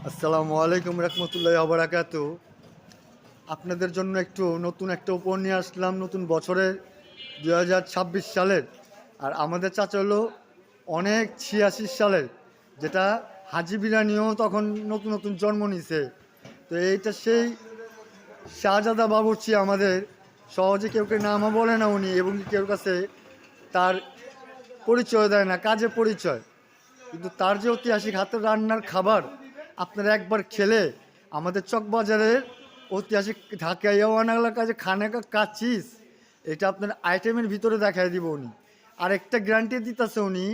আসসালামু আলাইকুম রহমতুল্লাহি ওয়া বারাকাতুহু। আপনাদের জন্য নতুন একটা উপহার নিয়ে আসলাম নতুন বছরের 2026 সালের। আর আমাদের চাচা হলো অনেক 86 সালের, যেটা হাজি বিরিয়ানিও তখন নতুন নতুন জন্ম নিছে। তো এইটা সেই শাহজাদা বাবুর্চি। আমাদের সহজে কেউ নামও বলে না উনি, এবং কেউ কাছে তার পরিচয় দেয় না, কাজে পরিচয়। কিন্তু তার যে ঐতিহাসিক হাতের রান্নার খাবার, আপনারা একবার খেলে আমাদের চকবাজারের ঐতিহাসিক ঢাকাইয়াওয়ানার কাছে খানেকা কাচিস, এটা আপনার আইটেমের ভিতরে দেখাই দিব উনি। আরেকটা গ্যারান্টি দিতেছে উনি,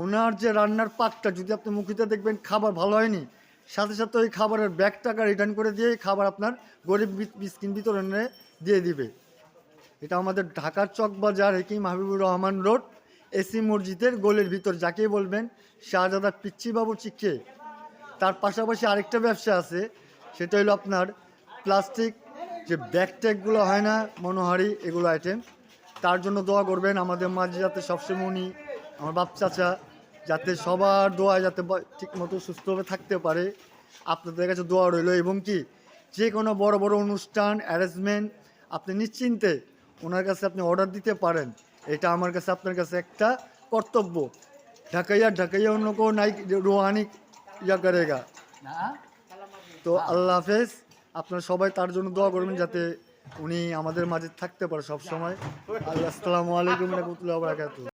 ওনার যে রান্নার পাকটা যদি আপনি মুখিতে দেখবেন খাবার ভালো হয়নি, সাথে সাথে ওই খাবারের ব্যাগ টাকা রিটার্ন করে দিয়ে খাবার আপনার গরিব মিসকিন বিতরণে দিয়ে দিবে। এটা আমাদের ঢাকার চকবাজার হেকিম হাবিবুর রহমান রোড, এসি মসজিদের গোলের ভিতর, যাকেই বলবেন শাহজাদা পিচ্চি বাবুর্চি খেয়ে। তার পাশাপাশি আরেকটা ব্যবসা আছে, সেটা হলো আপনার প্লাস্টিক যে ব্যাগ ট্যাগগুলো হয় না, মনোহারি, এগুলো আইটেম। তার জন্য দোয়া করবেন আমাদের মাঝে, যাতে সবসময় উনি, আমার বাপ চাচা, যাতে সবার দোয়া যাতে ঠিক মতো সুস্থভাবে থাকতে পারে। আপনাদের কাছে দোয়া রইল। এবং কি যে কোনো বড় বড় অনুষ্ঠান অ্যারেঞ্জমেন্ট আপনি নিশ্চিন্তে ওনার কাছে আপনি অর্ডার দিতে পারেন। এটা আমার কাছে আপনার কাছে একটা কর্তব্য। ঢাকাইয়া অন্য কেউ নাই রুহানি ইয়া করেগা। তো আল্লাহ হাফেজ। আপনারা সবাই তার জন্য দোয়া করবেন যাতে উনি আমাদের মাঝে থাকতে পারে সব সময়। আল্লাহ, আসসালামু আলাইকুম রহমতুল্লাহ বারাকাতুহু।